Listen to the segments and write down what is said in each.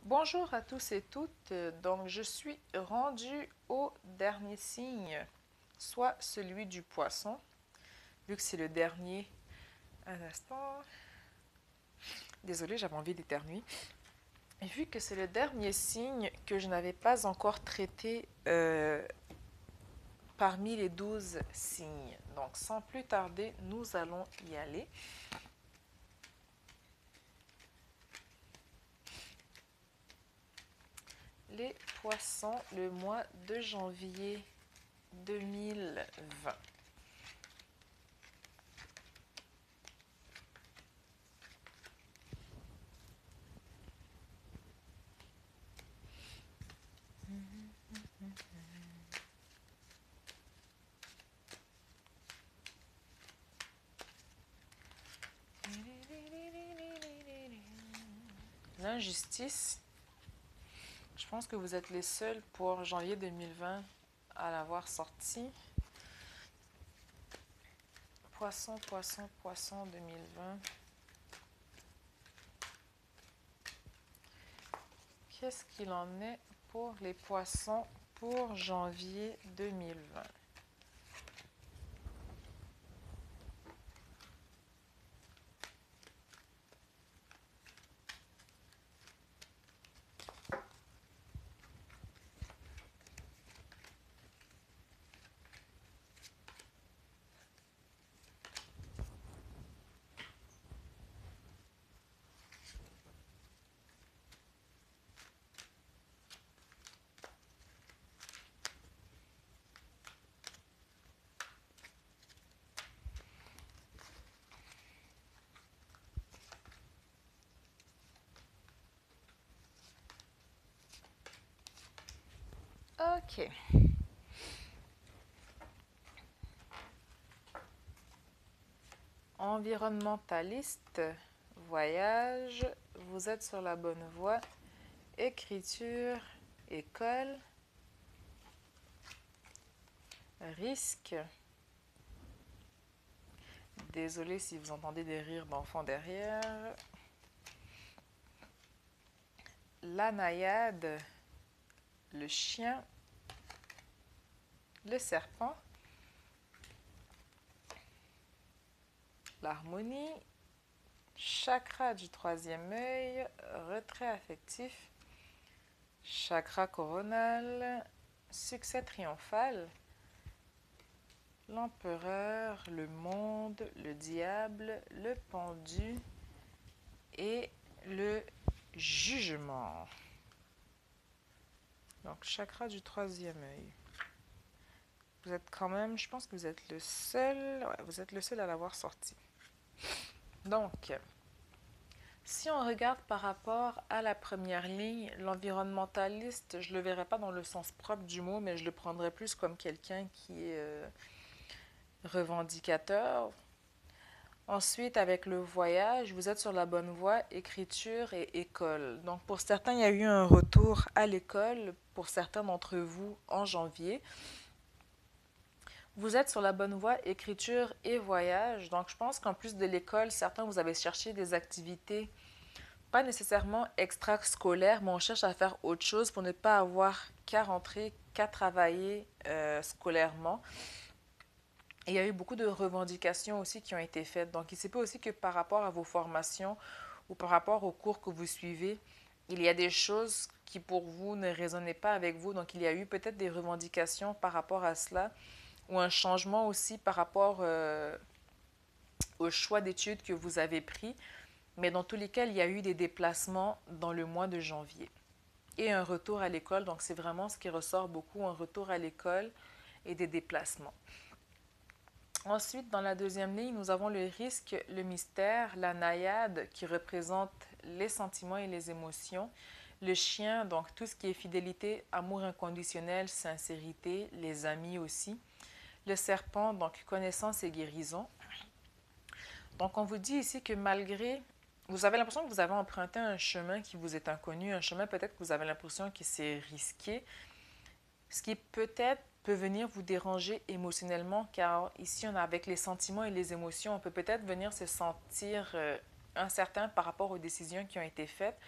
Bonjour à tous et toutes. Donc, je suis rendue au dernier signe, soit celui du poisson, vu que c'est le dernier. Un instant. Désolée, j'avais envie d'éternuer. Et vu que c'est le dernier signe que je n'avais pas encore traité parmi les 12 signes. Donc, sans plus tarder, nous allons y aller. Les poissons, le mois de janvier 2020. L'injustice. Je pense que vous êtes les seuls pour janvier 2020 à l'avoir sorti. Poisson, poisson, poisson 2020. Qu'est-ce qu'il en est pour les poissons pour janvier 2020? Ok. Environnementaliste, voyage, vous êtes sur la bonne voie. Écriture, école, risque. Désolée si vous entendez des rires d'enfants derrière. La naïade, le chien, le serpent, l'harmonie, chakra du troisième œil, retrait affectif, chakra coronal, succès triomphal, l'empereur, le monde, le diable, le pendu et le jugement. Donc, chakra du troisième œil. Vous êtes quand même, je pense que vous êtes le seul, ouais, vous êtes le seul à l'avoir sorti. Donc, si on regarde par rapport à la première ligne, l'environnementaliste, je ne le verrai pas dans le sens propre du mot, mais je le prendrais plus comme quelqu'un qui est revendicateur. Ensuite, avec le voyage, vous êtes sur la bonne voie, écriture et école. Donc, pour certains, il y a eu un retour à l'école, pour certains d'entre vous, en janvier. Vous êtes sur la bonne voie, écriture et voyage. Donc, je pense qu'en plus de l'école, certains, vous avez cherché des activités, pas nécessairement extrascolaires, mais on cherche à faire autre chose pour ne pas avoir qu'à rentrer, qu'à travailler scolairement. Et il y a eu beaucoup de revendications aussi qui ont été faites. Donc, il se peut aussi que par rapport à vos formations ou par rapport aux cours que vous suivez, il y a des choses qui pour vous ne résonnaient pas avec vous. Donc, il y a eu peut-être des revendications par rapport à cela ou un changement aussi par rapport au choix d'études que vous avez pris. Mais dans tous les cas, il y a eu des déplacements dans le mois de janvier. Et un retour à l'école, donc c'est vraiment ce qui ressort beaucoup, un retour à l'école et des déplacements. Ensuite, dans la deuxième ligne, nous avons le risque, le mystère, la naïade qui représente les sentiments et les émotions. Le chien, donc tout ce qui est fidélité, amour inconditionnel, sincérité, les amis aussi. Le serpent, donc connaissance et guérison. Donc on vous dit ici que malgré, vous avez l'impression que vous avez emprunté un chemin qui vous est inconnu, un chemin peut-être que vous avez l'impression que c'est risqué, ce qui peut-être peut venir vous déranger émotionnellement, car ici, on a avec les sentiments et les émotions, on peut peut-être venir se sentir incertain par rapport aux décisions qui ont été faites,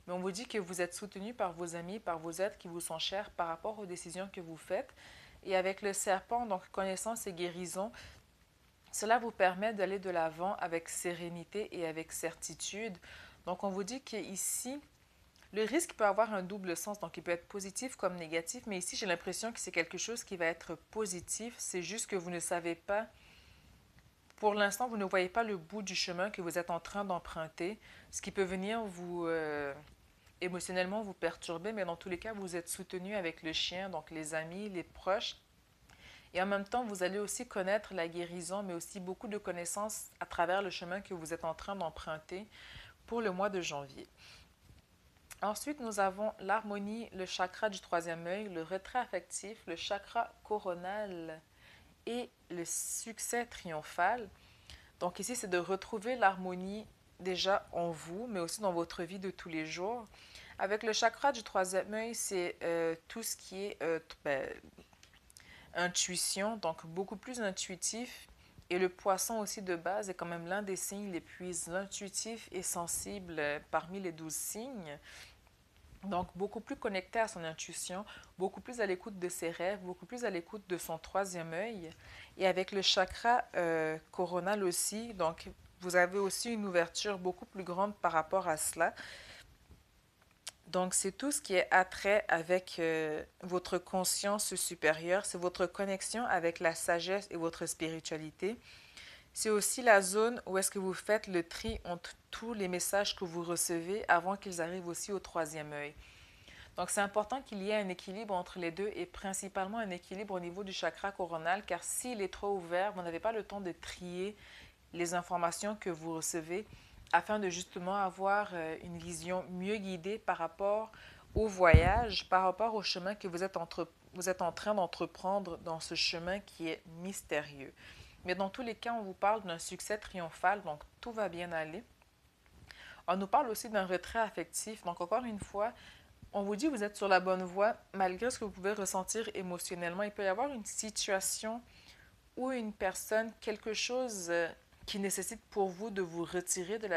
mais on vous dit que vous êtes soutenu par vos amis, par vos êtres qui vous sont chers par rapport aux décisions que vous faites. Et avec le serpent, donc connaissance et guérison, cela vous permet d'aller de l'avant avec sérénité et avec certitude. Donc on vous dit qu'ici, le risque peut avoir un double sens, donc il peut être positif comme négatif, mais ici j'ai l'impression que c'est quelque chose qui va être positif, c'est juste que vous ne savez pas, pour l'instant vous ne voyez pas le bout du chemin que vous êtes en train d'emprunter, ce qui peut venir vous émotionnellement vous perturber, mais dans tous les cas vous êtes soutenu avec le chien, donc les amis, les proches, et en même temps vous allez aussi connaître la guérison, mais aussi beaucoup de connaissances à travers le chemin que vous êtes en train d'emprunter pour le mois de janvier. Ensuite, nous avons l'harmonie, le chakra du troisième œil, le retrait affectif, le chakra coronal et le succès triomphal. Donc ici, c'est de retrouver l'harmonie déjà en vous, mais aussi dans votre vie de tous les jours. Avec le chakra du troisième œil, c'est tout ce qui est intuition, donc beaucoup plus intuitif. Et le poisson aussi de base est quand même l'un des signes les plus intuitifs et sensibles parmi les 12 signes. Donc, beaucoup plus connecté à son intuition, beaucoup plus à l'écoute de ses rêves, beaucoup plus à l'écoute de son troisième œil. Et avec le chakra coronal aussi, donc vous avez aussi une ouverture beaucoup plus grande par rapport à cela. Donc, c'est tout ce qui est attrait avec votre conscience supérieure, c'est votre connexion avec la sagesse et votre spiritualité. C'est aussi la zone où est-ce que vous faites le tri entre tous les messages que vous recevez avant qu'ils arrivent aussi au troisième œil. Donc, c'est important qu'il y ait un équilibre entre les deux et principalement un équilibre au niveau du chakra coronal, car s'il est trop ouvert, vous n'avez pas le temps de trier les informations que vous recevez afin de justement avoir une vision mieux guidée par rapport au voyage, par rapport au chemin que vous êtes en train d'entreprendre dans ce chemin qui est mystérieux. Mais dans tous les cas, on vous parle d'un succès triomphal, donc tout va bien aller. On nous parle aussi d'un retrait affectif. Donc encore une fois, on vous dit que vous êtes sur la bonne voie, malgré ce que vous pouvez ressentir émotionnellement. Il peut y avoir une situation ou une personne, quelque chose qui nécessite pour vous de vous retirer de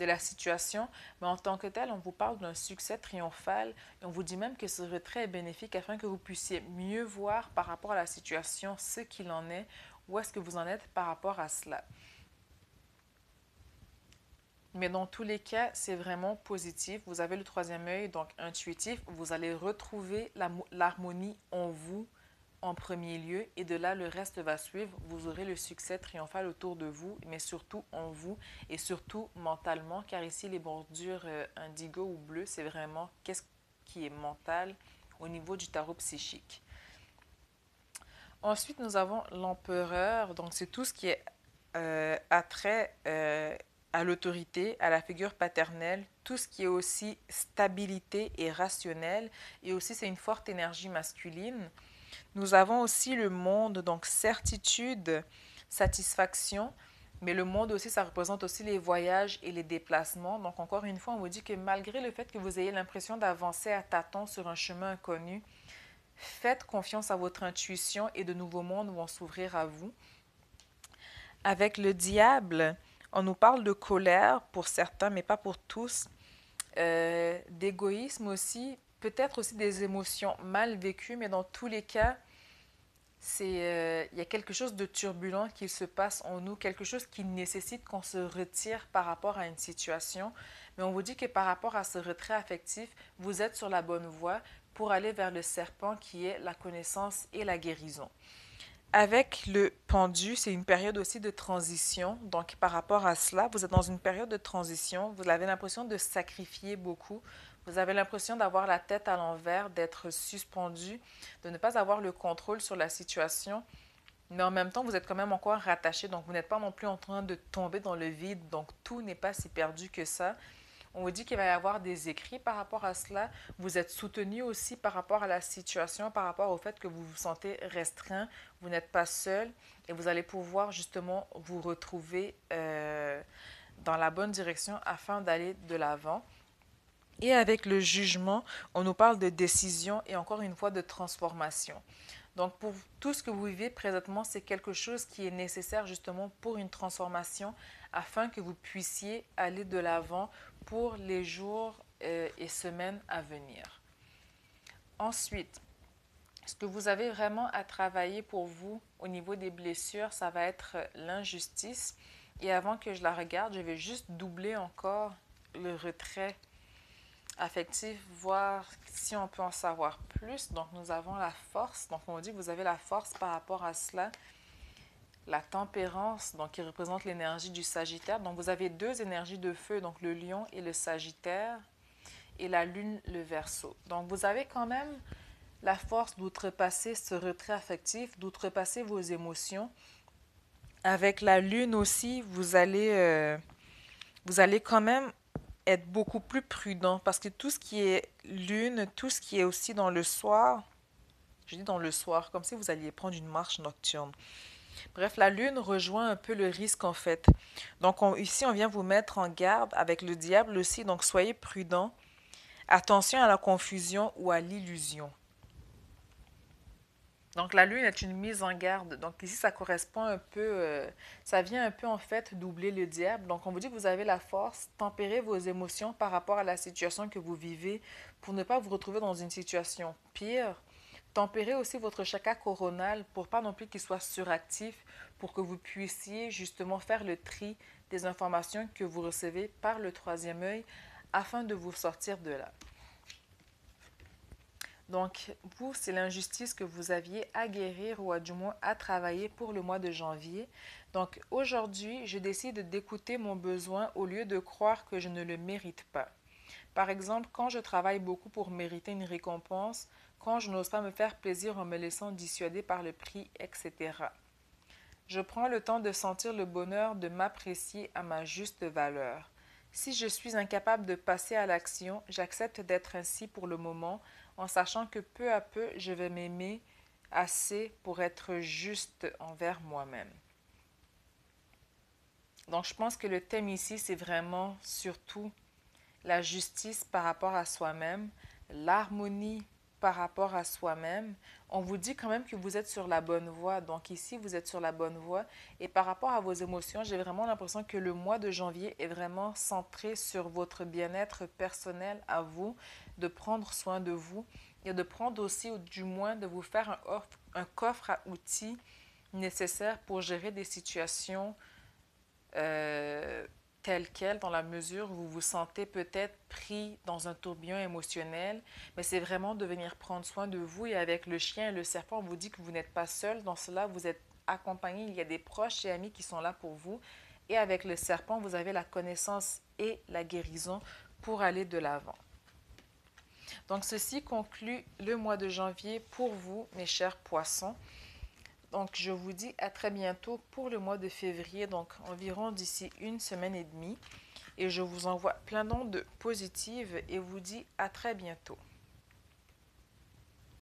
la situation. Mais en tant que tel, on vous parle d'un succès triomphal et on vous dit même que ce retrait est bénéfique afin que vous puissiez mieux voir par rapport à la situation ce qu'il en est, où est-ce que vous en êtes par rapport à cela. Mais dans tous les cas, c'est vraiment positif. Vous avez le troisième œil, donc intuitif. Vous allez retrouver l'harmonie en vous en premier lieu et de là, le reste va suivre. Vous aurez le succès triomphal autour de vous, mais surtout en vous et surtout mentalement, car ici, les bordures indigo ou bleu, c'est vraiment qu'est-ce qui est mental au niveau du tarot psychique. Ensuite, nous avons l'empereur. Donc, c'est tout ce qui est attrait à l'autorité, à la figure paternelle, tout ce qui est aussi stabilité et rationnel. Et aussi, c'est une forte énergie masculine. Nous avons aussi le monde, donc certitude, satisfaction. Mais le monde aussi, ça représente aussi les voyages et les déplacements. Donc, encore une fois, on vous dit que malgré le fait que vous ayez l'impression d'avancer à tâtons sur un chemin inconnu, faites confiance à votre intuition et de nouveaux mondes vont s'ouvrir à vous. Avec le diable, on nous parle de colère pour certains, mais pas pour tous. D'égoïsme aussi, peut-être aussi des émotions mal vécues, mais dans tous les cas, il y a quelque chose de turbulent qui se passe en nous, quelque chose qui nécessite qu'on se retire par rapport à une situation. Mais on vous dit que par rapport à ce retrait affectif, vous êtes sur la bonne voie pour aller vers le serpent qui est la connaissance et la guérison. Avec le pendu, c'est une période aussi de transition. Donc, par rapport à cela, vous êtes dans une période de transition. Vous avez l'impression de sacrifier beaucoup. Vous avez l'impression d'avoir la tête à l'envers, d'être suspendu, de ne pas avoir le contrôle sur la situation. Mais en même temps, vous êtes quand même encore rattaché. Donc, vous n'êtes pas non plus en train de tomber dans le vide. Donc, tout n'est pas si perdu que ça. On vous dit qu'il va y avoir des écrits par rapport à cela. Vous êtes soutenu aussi par rapport à la situation, par rapport au fait que vous vous sentez restreint, vous n'êtes pas seul et vous allez pouvoir justement vous retrouver dans la bonne direction afin d'aller de l'avant. Et avec le jugement, on nous parle de décision et encore une fois de transformation. Donc pour tout ce que vous vivez présentement, c'est quelque chose qui est nécessaire justement pour une transformation afin que vous puissiez aller de l'avant pour les jours et semaines à venir. Ensuite, ce que vous avez vraiment à travailler pour vous au niveau des blessures, ça va être l'injustice. Et avant que je la regarde, je vais juste doubler encore le retrait affectif, voir si on peut en savoir plus. Donc, nous avons la force. Donc, on dit que vous avez la force par rapport à cela. La tempérance, donc qui représente l'énergie du Sagittaire. Donc, vous avez deux énergies de feu, donc le Lion et le Sagittaire, et la Lune, le Verseau. Donc, vous avez quand même la force d'outrepasser ce retrait affectif, d'outrepasser vos émotions. Avec la Lune aussi, vous allez quand même être beaucoup plus prudent parce que tout ce qui est Lune, tout ce qui est aussi dans le soir, je dis dans le soir, comme si vous alliez prendre une marche nocturne. Bref, la Lune rejoint un peu le risque en fait. Donc ici, on vient vous mettre en garde avec le diable aussi, donc soyez prudent. Attention à la confusion ou à l'illusion. Donc la lune est une mise en garde. Donc ici, ça correspond un peu, ça vient un peu en fait doubler le diable. Donc on vous dit que vous avez la force, tempérez vos émotions par rapport à la situation que vous vivez pour ne pas vous retrouver dans une situation pire. Tempérez aussi votre chakra coronal pour pas non plus qu'il soit suractif, pour que vous puissiez justement faire le tri des informations que vous recevez par le troisième œil afin de vous sortir de là. Donc, vous, c'est l'injustice que vous aviez à guérir ou à du moins à travailler pour le mois de janvier. Donc, aujourd'hui, je décide d'écouter mon besoin au lieu de croire que je ne le mérite pas. Par exemple, quand je travaille beaucoup pour mériter une récompense, quand je n'ose pas me faire plaisir en me laissant dissuader par le prix, etc. Je prends le temps de sentir le bonheur de m'apprécier à ma juste valeur. Si je suis incapable de passer à l'action, j'accepte d'être ainsi pour le moment, en sachant que peu à peu, je vais m'aimer assez pour être juste envers moi-même. Donc, je pense que le thème ici, c'est vraiment surtout la justice par rapport à soi-même, l'harmonie par rapport à soi-même. On vous dit quand même que vous êtes sur la bonne voie. Donc ici, vous êtes sur la bonne voie. Et par rapport à vos émotions, j'ai vraiment l'impression que le mois de janvier est vraiment centré sur votre bien-être personnel à vous, de prendre soin de vous et de prendre aussi, ou du moins, de vous faire un coffre à outils nécessaires pour gérer des situations telle quelle, dans la mesure où vous vous sentez peut-être pris dans un tourbillon émotionnel, mais c'est vraiment de venir prendre soin de vous. Et avec le chien et le serpent, on vous dit que vous n'êtes pas seul. Dans cela, vous êtes accompagné. Il y a des proches et amis qui sont là pour vous. Et avec le serpent, vous avez la connaissance et la guérison pour aller de l'avant. Donc, ceci conclut le mois de janvier pour vous, mes chers poissons. Donc, je vous dis à très bientôt pour le mois de février, donc environ d'ici une semaine et demie. Et je vous envoie plein d'ondes positives et vous dis à très bientôt.